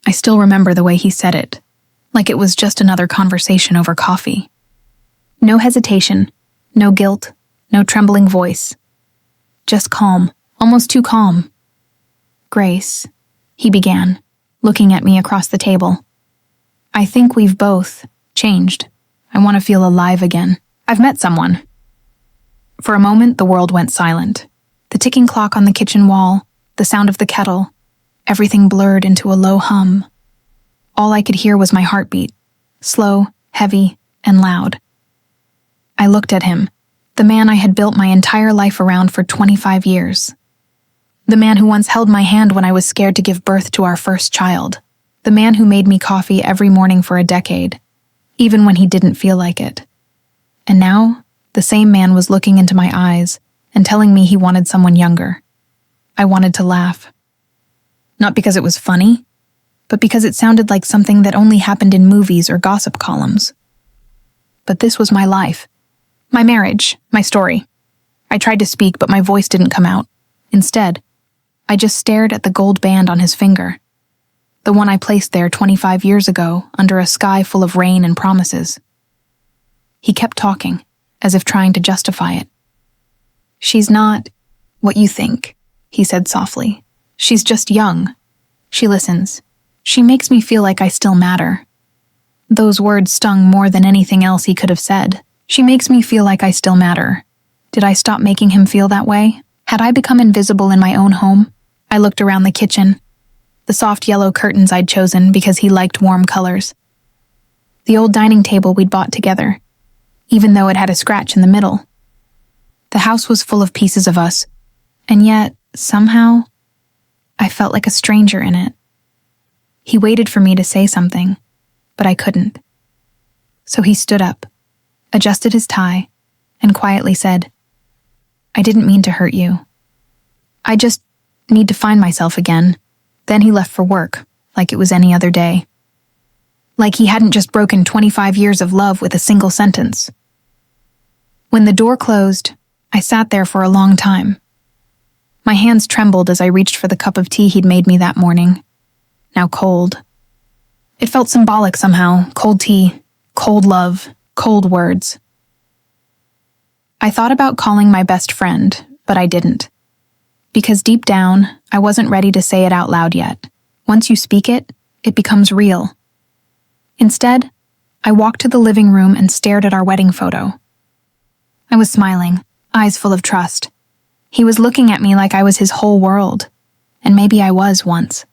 I still remember the way he said it, like it was just another conversation over coffee. No hesitation, no guilt, no trembling voice. Just calm, almost too calm. "Grace," he began, looking at me across the table. "I think we've both changed. I want to feel alive again. I've met someone." For a moment, the world went silent. The ticking clock on the kitchen wall, the sound of the kettle, everything blurred into a low hum. All I could hear was my heartbeat, slow, heavy, and loud. I looked at him, the man I had built my entire life around for 25 years. The man who once held my hand when I was scared to give birth to our first child. The man who made me coffee every morning for a decade, even when he didn't feel like it. And now, the same man was looking into my eyes and telling me he wanted someone younger. I wanted to laugh. Not because it was funny, but because it sounded like something that only happened in movies or gossip columns. But this was my life. My marriage, my story. I tried to speak, but my voice didn't come out. Instead, I just stared at the gold band on his finger. The one I placed there 25 years ago under a sky full of rain and promises. He kept talking, as if trying to justify it. "She's not what you think," he said softly. "She's just young. She listens. She makes me feel like I still matter." Those words stung more than anything else he could have said. She makes me feel like I still matter. Did I stop making him feel that way? Had I become invisible in my own home? I looked around the kitchen. The soft yellow curtains I'd chosen because he liked warm colors. The old dining table we'd bought together, even though it had a scratch in the middle. The house was full of pieces of us, and yet, somehow, I felt like a stranger in it. He waited for me to say something, but I couldn't. So he stood up, adjusted his tie, and quietly said, "I didn't mean to hurt you. I just need to find myself again." Then he left for work, like it was any other day. Like he hadn't just broken 25 years of love with a single sentence. When the door closed, I sat there for a long time. My hands trembled as I reached for the cup of tea he'd made me that morning, now cold. It felt symbolic somehow, cold tea, cold love, cold words. I thought about calling my best friend, but I didn't. Because deep down, I wasn't ready to say it out loud yet. Once you speak it, it becomes real. Instead, I walked to the living room and stared at our wedding photo. I was smiling, eyes full of trust. He was looking at me like I was his whole world, and maybe I was once.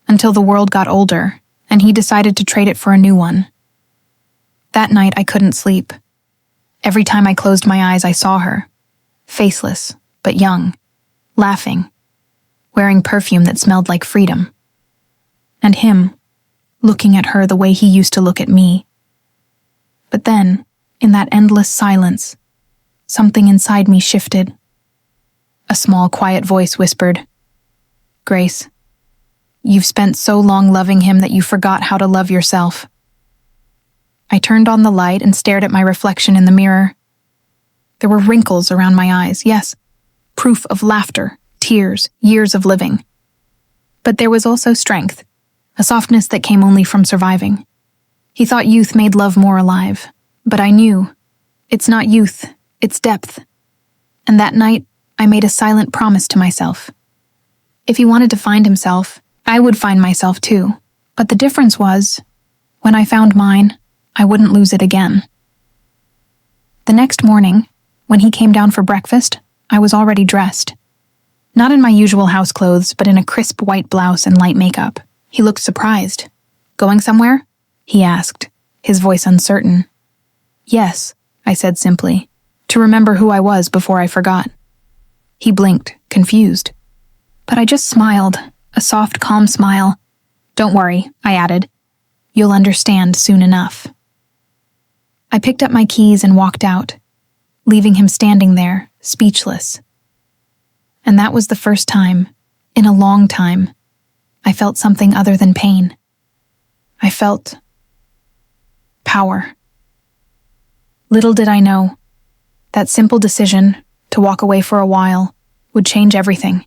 Until the world got older, and he decided to trade it for a new one. That night, I couldn't sleep. Every time I closed my eyes, I saw her, faceless, but young, laughing, wearing perfume that smelled like freedom. And him, looking at her the way he used to look at me. But then, in that endless silence, something inside me shifted. A small, quiet voice whispered, "Grace, you've spent so long loving him that you forgot how to love yourself." I turned on the light and stared at my reflection in the mirror. There were wrinkles around my eyes, yes, proof of laughter, tears, years of living. But there was also strength, a softness that came only from surviving. He thought youth made love more alive, but I knew, it's not youth, it's depth. And that night, I made a silent promise to myself. If he wanted to find himself, I would find myself too. But the difference was, when I found mine, I wouldn't lose it again. The next morning, when he came down for breakfast, I was already dressed. Not in my usual house clothes, but in a crisp white blouse and light makeup. He looked surprised. "Going somewhere?" he asked, his voice uncertain. "Yes," I said simply, to remember who I was before I forgot. He blinked, confused. But I just smiled, a soft, calm smile. "Don't worry," I added. "You'll understand soon enough." I picked up my keys and walked out, leaving him standing there, speechless. And that was the first time, in a long time, I felt something other than pain. I felt power. Little did I know, that simple decision to walk away for a while would change everything,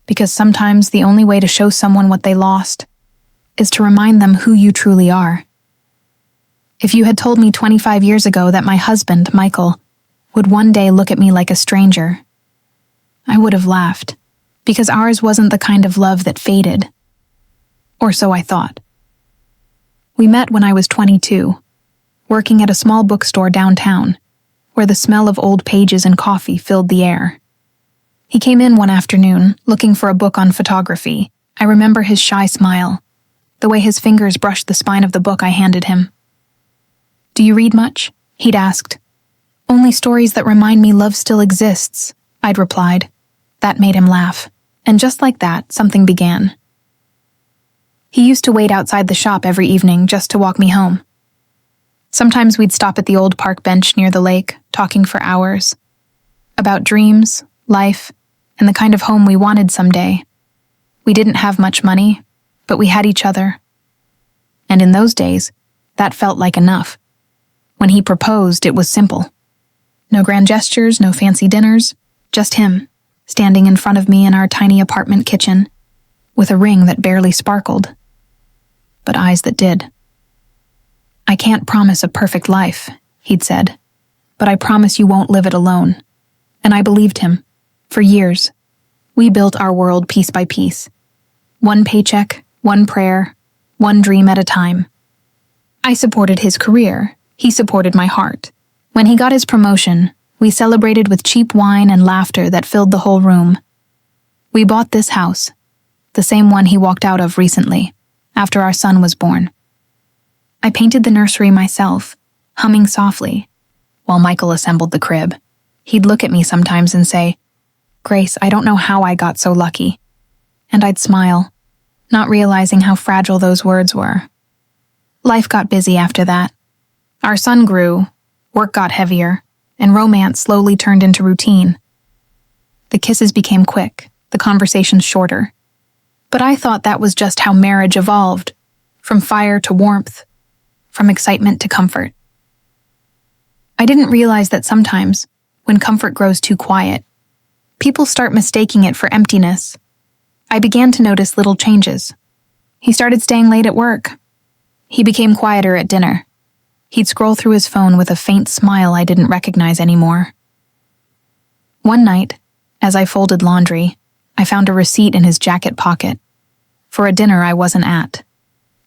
because sometimes the only way to show someone what they lost is to remind them who you truly are. If you had told me 25 years ago that my husband, Michael, would one day look at me like a stranger, I would have laughed, because ours wasn't the kind of love that faded. Or so I thought. We met when I was 22, working at a small bookstore downtown, where the smell of old pages and coffee filled the air. He came in one afternoon, looking for a book on photography. I remember his shy smile, the way his fingers brushed the spine of the book I handed him. "Do you read much?" he'd asked. "Only stories that remind me love still exists," I'd replied. That made him laugh, and just like that, something began. He used to wait outside the shop every evening just to walk me home. Sometimes we'd stop at the old park bench near the lake, talking for hours. About dreams, life, and the kind of home we wanted someday. We didn't have much money, but we had each other. And in those days, that felt like enough. When he proposed, it was simple. No grand gestures, no fancy dinners, just him, standing in front of me in our tiny apartment kitchen, with a ring that barely sparkled, but eyes that did. "I can't promise a perfect life," he'd said, "but I promise you won't live it alone." And I believed him. For years, we built our world piece by piece. One paycheck, one prayer, one dream at a time. I supported his career. He supported my heart. When he got his promotion, we celebrated with cheap wine and laughter that filled the whole room. We bought this house, the same one he walked out of recently, after our son was born. I painted the nursery myself, humming softly, while Michael assembled the crib. He'd look at me sometimes and say, "Grace, I don't know how I got so lucky." And I'd smile, not realizing how fragile those words were. Life got busy after that. Our son grew, work got heavier, and romance slowly turned into routine. The kisses became quick, the conversations shorter. But I thought that was just how marriage evolved, from fire to warmth, from excitement to comfort. I didn't realize that sometimes, when comfort grows too quiet, people start mistaking it for emptiness. I began to notice little changes. He started staying late at work. He became quieter at dinner. He'd scroll through his phone with a faint smile I didn't recognize anymore. One night, as I folded laundry, I found a receipt in his jacket pocket for a dinner I wasn't at.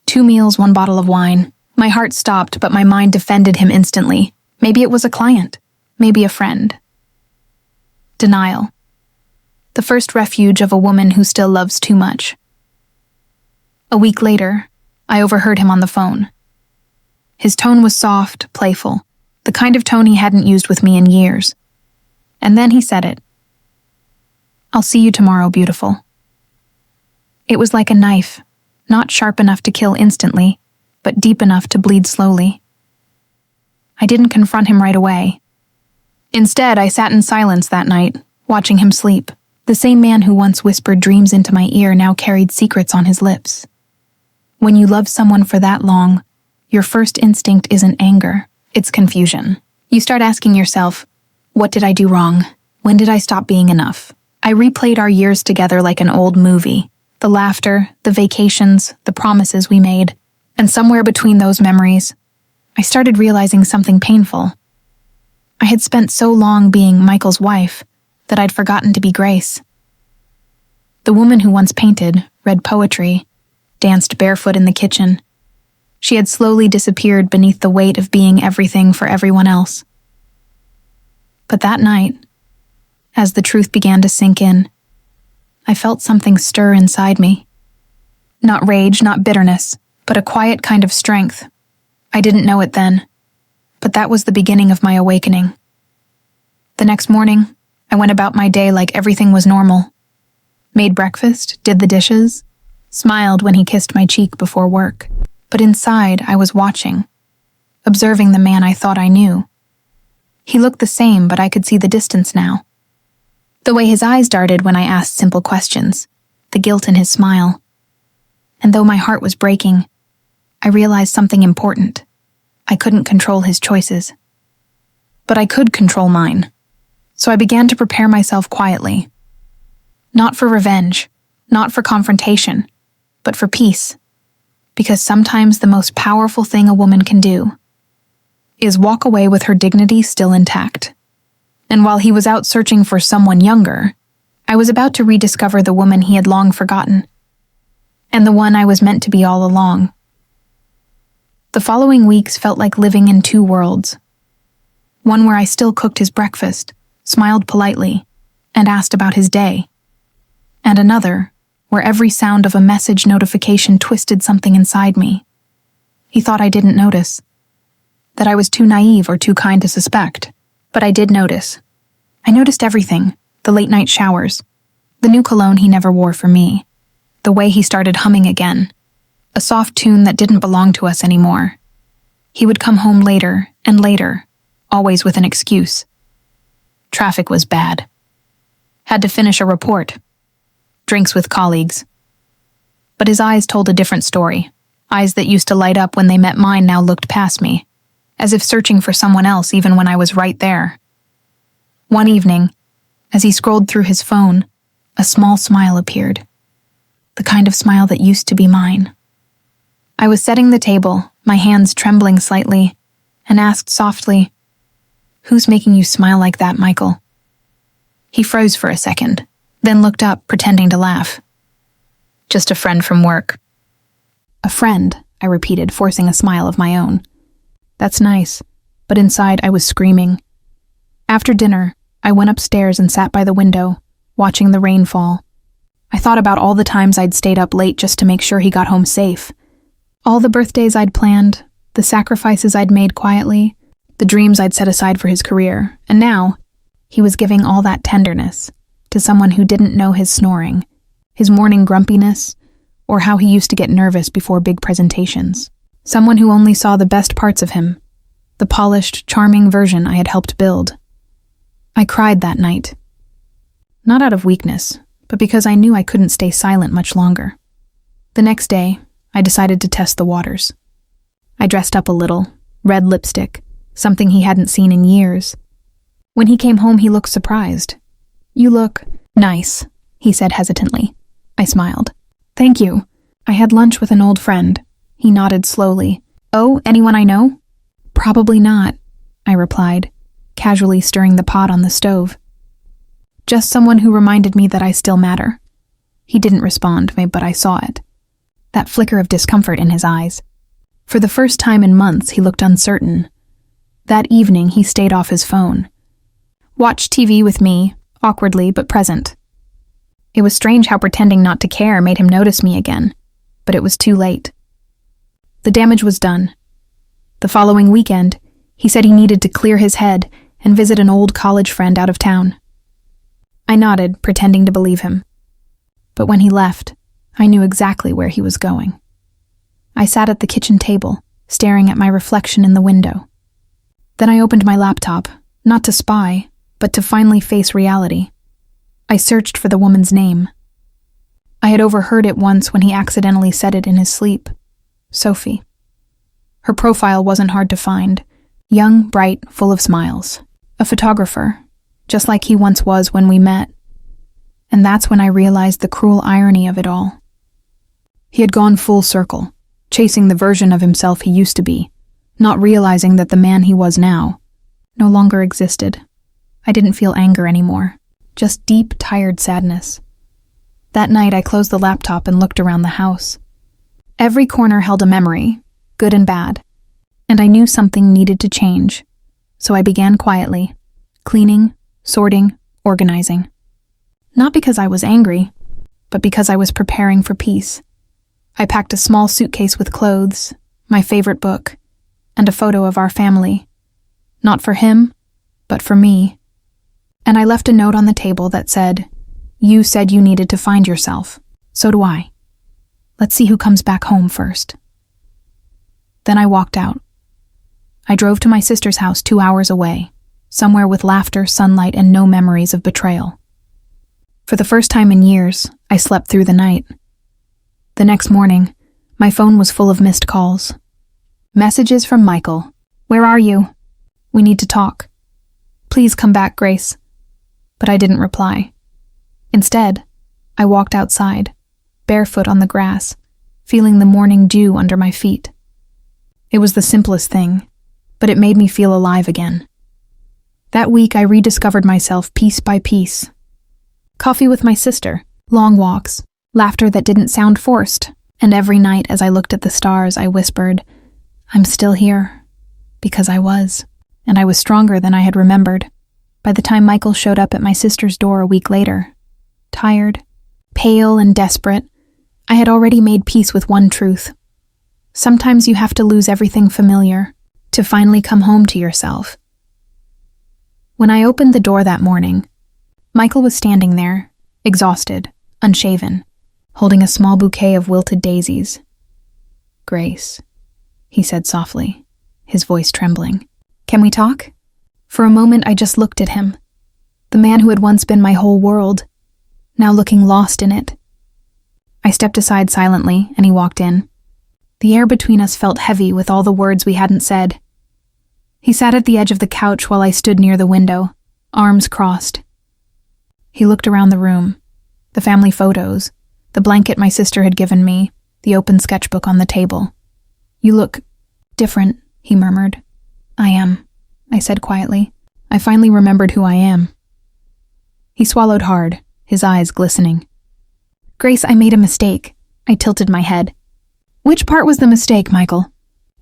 2 meals, 1 bottle of wine. My heart stopped, but my mind defended him instantly. Maybe it was a client, maybe a friend. Denial. The first refuge of a woman who still loves too much. A week later, I overheard him on the phone. His tone was soft, playful, the kind of tone he hadn't used with me in years. And then he said it. "I'll see you tomorrow, beautiful." It was like a knife, not sharp enough to kill instantly, but deep enough to bleed slowly. I didn't confront him right away. Instead, I sat in silence that night, watching him sleep. The same man who once whispered dreams into my ear now carried secrets on his lips. When you love someone for that long, your first instinct isn't anger, it's confusion. You start asking yourself, what did I do wrong? When did I stop being enough? I replayed our years together like an old movie. The laughter, the vacations, the promises we made. And somewhere between those memories, I started realizing something painful. I had spent so long being Michael's wife that I'd forgotten to be Grace. The woman who once painted, read poetry, danced barefoot in the kitchen. She had slowly disappeared beneath the weight of being everything for everyone else. But that night, as the truth began to sink in, I felt something stir inside me. Not rage, not bitterness, but a quiet kind of strength. I didn't know it then, but that was the beginning of my awakening. The next morning, I went about my day like everything was normal. Made breakfast, did the dishes, smiled when he kissed my cheek before work. But inside, I was watching, observing the man I thought I knew. He looked the same, but I could see the distance now. The way his eyes darted when I asked simple questions, the guilt in his smile. And though my heart was breaking, I realized something important. I couldn't control his choices. But I could control mine. So I began to prepare myself quietly. Not for revenge, not for confrontation, but for peace. because sometimes the most powerful thing a woman can do is walk away with her dignity still intact. And while he was out searching for someone younger, I was about to rediscover the woman he had long forgotten, and the one I was meant to be all along. The following weeks felt like living in two worlds. One where I still cooked his breakfast, smiled politely, and asked about his day. And another where every sound of a message notification twisted something inside me. He thought I didn't notice, that I was too naive or too kind to suspect. But I did notice. I noticed everything, the late-night showers, the new cologne he never wore for me, the way he started humming again, a soft tune that didn't belong to us anymore. He would come home later and later, always with an excuse. Traffic was bad. Had to finish a report. Drinks with colleagues. But his eyes told a different story. Eyes that used to light up when they met mine now looked past me, as if searching for someone else even when I was right there. One evening, as he scrolled through his phone, a small smile appeared. The kind of smile that used to be mine. I was setting the table, my hands trembling slightly, and asked softly, "Who's making you smile like that, Michael?" He froze for a second, then looked up, pretending to laugh. "Just a friend from work." "A friend," I repeated, forcing a smile of my own. "That's nice," but inside I was screaming. After dinner, I went upstairs and sat by the window, watching the rain fall. I thought about all the times I'd stayed up late just to make sure he got home safe. All the birthdays I'd planned, the sacrifices I'd made quietly, the dreams I'd set aside for his career, and now, he was giving all that tenderness to someone who didn't know his snoring, his morning grumpiness, or how he used to get nervous before big presentations. Someone who only saw the best parts of him, the polished, charming version I had helped build. I cried that night. Not out of weakness, but because I knew I couldn't stay silent much longer. The next day, I decided to test the waters. I dressed up a little, red lipstick, something he hadn't seen in years. When he came home, he looked surprised. "You look nice," he said hesitantly. I smiled. "Thank you. I had lunch with an old friend." He nodded slowly. "Oh, anyone I know?" "Probably not," I replied, casually stirring the pot on the stove. "Just someone who reminded me that I still matter." He didn't respond, but I saw it. That flicker of discomfort in his eyes. For the first time in months, he looked uncertain. That evening, he stayed off his phone. Watched TV with me, awkwardly but present. It was strange how pretending not to care made him notice me again, but it was too late. The damage was done. The following weekend, he said he needed to clear his head and visit an old college friend out of town. I nodded, pretending to believe him. But when he left, I knew exactly where he was going. I sat at the kitchen table, staring at my reflection in the window. Then I opened my laptop, not to spy, but to finally face reality. I searched for the woman's name. I had overheard it once when he accidentally said it in his sleep. Sophie. Her profile wasn't hard to find. Young, bright, full of smiles. A photographer, just like he once was when we met. And that's when I realized the cruel irony of it all. He had gone full circle, chasing the version of himself he used to be, not realizing that the man he was now no longer existed. I didn't feel anger anymore, just deep, tired sadness. That night I closed the laptop and looked around the house. Every corner held a memory, good and bad, and I knew something needed to change, so I began quietly, cleaning, sorting, organizing. Not because I was angry, but because I was preparing for peace. I packed a small suitcase with clothes, my favorite book, and a photo of our family. Not for him, but for me. And I left a note on the table that said, "You said you needed to find yourself. So do I. Let's see who comes back home first." Then I walked out. I drove to my sister's house 2 hours away, somewhere with laughter, sunlight, and no memories of betrayal. For the first time in years, I slept through the night. The next morning, my phone was full of missed calls. Messages from Michael. "Where are you? We need to talk. Please come back, Grace." But I didn't reply. Instead, I walked outside, barefoot on the grass, feeling the morning dew under my feet. It was the simplest thing, but it made me feel alive again. That week I rediscovered myself piece by piece. Coffee with my sister, long walks, laughter that didn't sound forced, and every night as I looked at the stars I whispered, "I'm still here," because I was, and I was stronger than I had remembered. By the time Michael showed up at my sister's door a week later, tired, pale, and desperate, I had already made peace with one truth. Sometimes you have to lose everything familiar to finally come home to yourself. When I opened the door that morning, Michael was standing there, exhausted, unshaven, holding a small bouquet of wilted daisies. "Grace," he said softly, his voice trembling. "Can we talk?" For a moment I just looked at him, the man who had once been my whole world, now looking lost in it. I stepped aside silently, and he walked in. The air between us felt heavy with all the words we hadn't said. He sat at the edge of the couch while I stood near the window, arms crossed. He looked around the room, the family photos, the blanket my sister had given me, the open sketchbook on the table. "You look different," he murmured. "I am," I said quietly. "I finally remembered who I am." He swallowed hard, his eyes glistening. "Grace, I made a mistake." I tilted my head. "Which part was the mistake, Michael?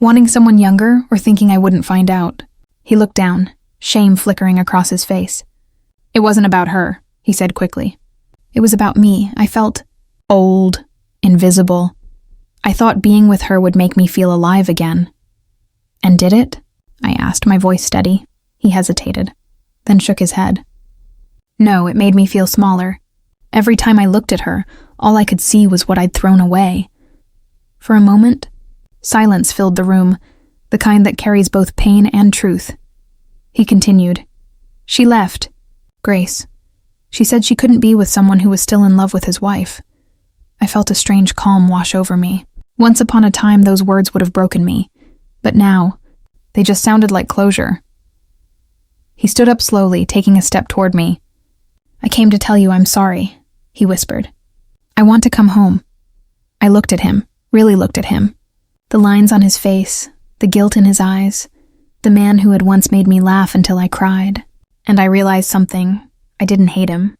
Wanting someone younger or thinking I wouldn't find out?" He looked down, shame flickering across his face. "It wasn't about her," he said quickly. "It was about me. I felt old, invisible. I thought being with her would make me feel alive again." "And did it?" I asked, my voice steady. He hesitated, then shook his head. "No, it made me feel smaller. Every time I looked at her, all I could see was what I'd thrown away." For a moment, silence filled the room, the kind that carries both pain and truth. He continued. "She left. Grace. She said she couldn't be with someone who was still in love with his wife." I felt a strange calm wash over me. Once upon a time, those words would have broken me, but now, they just sounded like closure. He stood up slowly, taking a step toward me. "I came to tell you I'm sorry," he whispered. "I want to come home." I looked at him, really looked at him. The lines on his face, the guilt in his eyes, the man who had once made me laugh until I cried. And I realized something. I didn't hate him.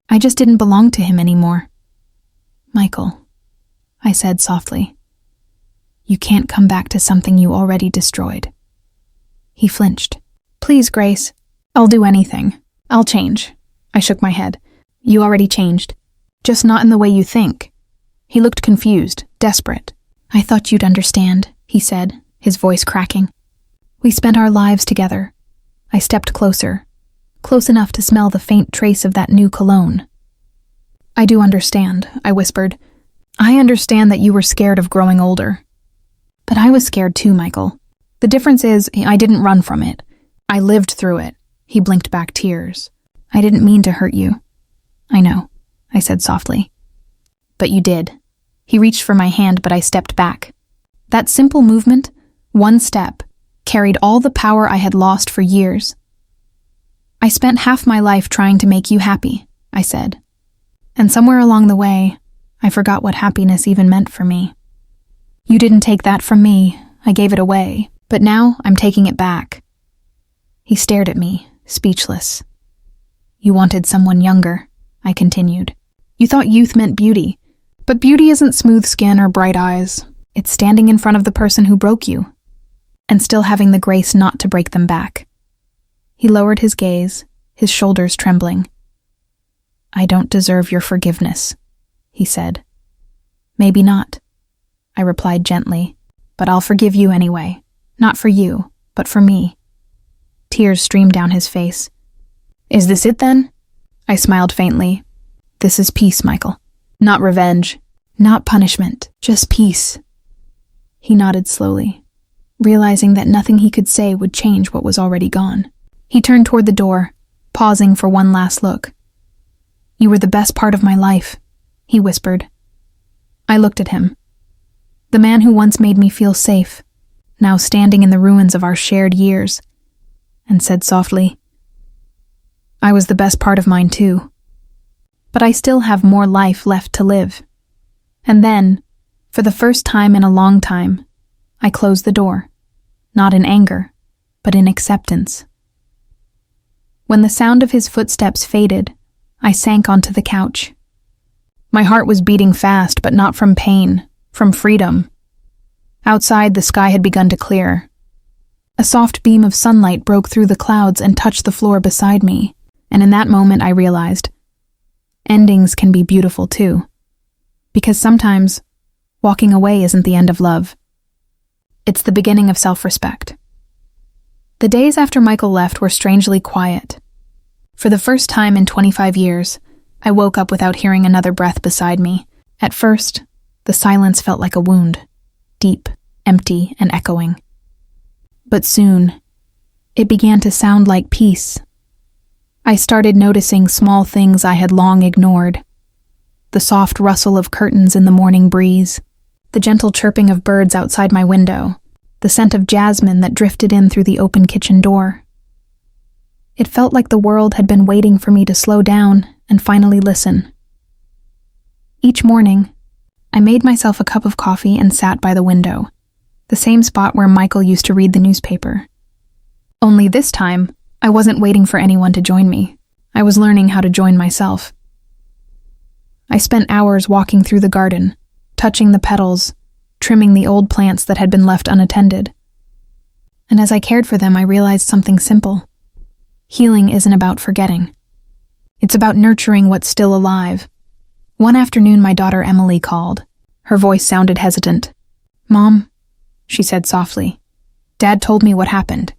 I just didn't belong to him anymore. "Michael," I said softly, "you can't come back to something you already destroyed." He flinched. "Please, Grace. I'll do anything. I'll change." I shook my head. "You already changed. Just not in the way you think." He looked confused, desperate. "I thought you'd understand," he said, his voice cracking. "We spent our lives together." I stepped closer, close enough to smell the faint trace of that new cologne. "I do understand," I whispered. "I understand that you were scared of growing older." "But I was scared too, Michael. The difference is, I didn't run from it. I lived through it." He blinked back tears. "I didn't mean to hurt you." "I know," I said softly. "But you did." He reached for my hand, but I stepped back. That simple movement, one step, carried all the power I had lost for years. "I spent half my life trying to make you happy," I said. "And somewhere along the way, I forgot what happiness even meant for me. You didn't take that from me, I gave it away, but now I'm taking it back." He stared at me, speechless. "You wanted someone younger," I continued. "You thought youth meant beauty, but beauty isn't smooth skin or bright eyes. It's standing in front of the person who broke you, and still having the grace not to break them back." He lowered his gaze, his shoulders trembling. "I don't deserve your forgiveness," he said. "Maybe not," I replied gently, "but I'll forgive you anyway. Not for you, but for me." Tears streamed down his face. "Is this it then?" I smiled faintly. "This is peace, Michael. Not revenge, not punishment, just peace." He nodded slowly, realizing that nothing he could say would change what was already gone. He turned toward the door, pausing for one last look. "You were the best part of my life," he whispered. I looked at him. The man who once made me feel safe, now standing in the ruins of our shared years, and said softly, "I was the best part of mine too. But I still have more life left to live." And then, For the first time in a long time, I closed the door, not in anger, but in acceptance. When the sound of his footsteps faded, I sank onto the couch. My heart was beating fast, but not from pain, from freedom. Outside, the sky had begun to clear. A soft beam of sunlight broke through the clouds and touched the floor beside me, and in that moment I realized, endings can be beautiful too. Because sometimes, walking away isn't the end of love. It's the beginning of self-respect. The days after Michael left were strangely quiet. For the first time in 25 years, I woke up without hearing another breath beside me. At first, the silence felt like a wound, deep, empty, and echoing. But soon, it began to sound like peace. I started noticing small things I had long ignored. The soft rustle of curtains in the morning breeze, the gentle chirping of birds outside my window, the scent of jasmine that drifted in through the open kitchen door. It felt like the world had been waiting for me to slow down and finally listen. Each morning, I made myself a cup of coffee and sat by the window, the same spot where Michael used to read the newspaper. Only this time, I wasn't waiting for anyone to join me. I was learning how to join myself. I spent hours walking through the garden, touching the petals, trimming the old plants that had been left unattended. And as I cared for them, I realized something simple. Healing isn't about forgetting. It's about nurturing what's still alive. One afternoon, my daughter Emily called. Her voice sounded hesitant. "Mom," she said softly, "Dad told me what happened.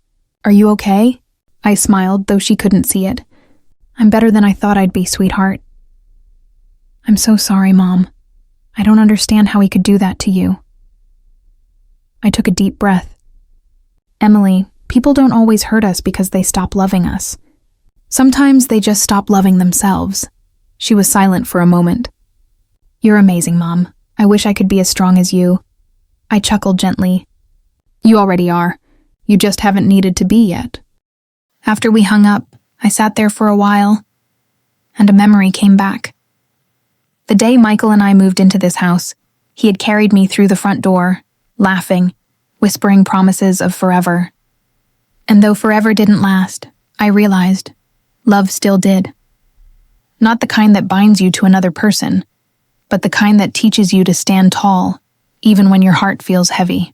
Are you okay?" I smiled, though she couldn't see it. "I'm better than I thought I'd be, sweetheart." "I'm so sorry, Mom. I don't understand how he could do that to you." I took a deep breath. "Emily, people don't always hurt us because they stop loving us. Sometimes they just stop loving themselves." She was silent for a moment. "You're amazing, Mom. I wish I could be as strong as you." I chuckled gently. "You already are. You just haven't needed to be yet." After we hung up, I sat there for a while, and a memory came back. The day Michael and I moved into this house, he had carried me through the front door, laughing, whispering promises of forever. And though forever didn't last, I realized love still did. Not the kind that binds you to another person, but the kind that teaches you to stand tall, even when your heart feels heavy.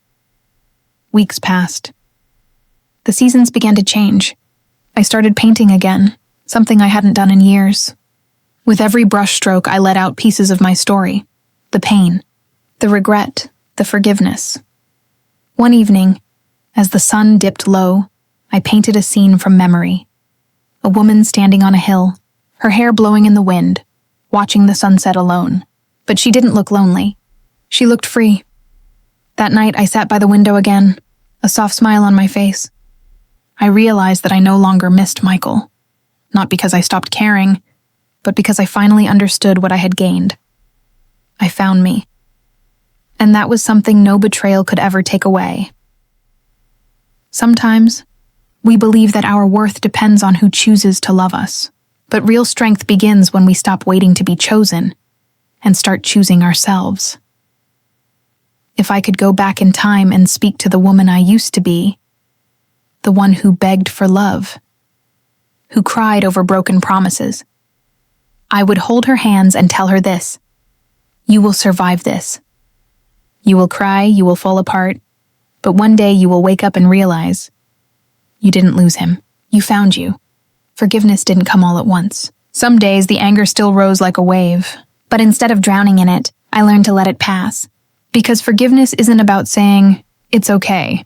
Weeks passed. The seasons began to change. I started painting again, something I hadn't done in years. With every brushstroke, I let out pieces of my story, the pain, the regret, the forgiveness. One evening, as the sun dipped low, I painted a scene from memory. A woman standing on a hill, her hair blowing in the wind, watching the sunset alone. But she didn't look lonely. She looked free. That night, I sat by the window again, a soft smile on my face. I realized that I no longer missed Michael. Not because I stopped caring, but because I finally understood what I had gained. I found me. And that was something no betrayal could ever take away. Sometimes, we believe that our worth depends on who chooses to love us. But real strength begins when we stop waiting to be chosen and start choosing ourselves. If I could go back in time and speak to the woman I used to be, the one who begged for love, who cried over broken promises, I would hold her hands and tell her this: you will survive this. You will cry, you will fall apart, but one day you will wake up and realize you didn't lose him. You found you. Forgiveness didn't come all at once. Some days the anger still rose like a wave, but instead of drowning in it, I learned to let it pass. Because forgiveness isn't about saying, it's okay.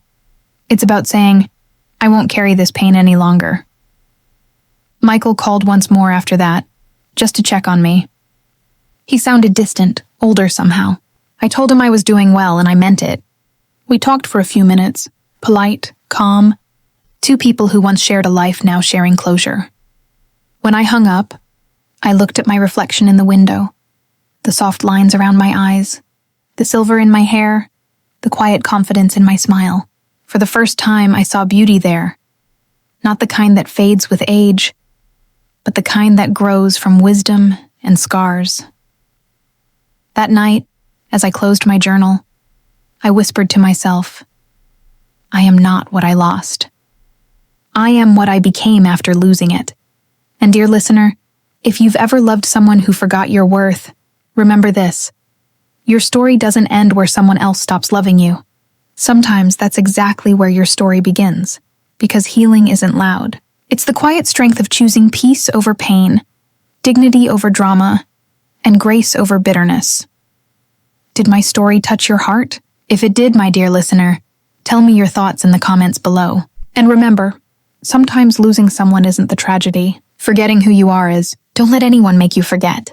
It's about saying, I won't carry this pain any longer. Michael called once more after that, just to check on me. He sounded distant, older somehow. I told him I was doing well and I meant it. We talked for a few minutes, polite, calm, two people who once shared a life now sharing closure. When I hung up, I looked at my reflection in the window, the soft lines around my eyes, the silver in my hair, the quiet confidence in my smile. For the first time, I saw beauty there, not the kind that fades with age, but the kind that grows from wisdom and scars. That night, As I closed my journal, I whispered to myself, I am not what I lost. I am what I became after losing it. And dear listener, if you've ever loved someone who forgot your worth, remember this. Your story doesn't end where someone else stops loving you. Sometimes that's exactly where your story begins, because healing isn't loud. It's the quiet strength of choosing peace over pain, dignity over drama, and grace over bitterness. Did my story touch your heart? If it did, my dear listener, tell me your thoughts in the comments below. And remember, sometimes losing someone isn't the tragedy. Forgetting who you are is. Don't let anyone make you forget.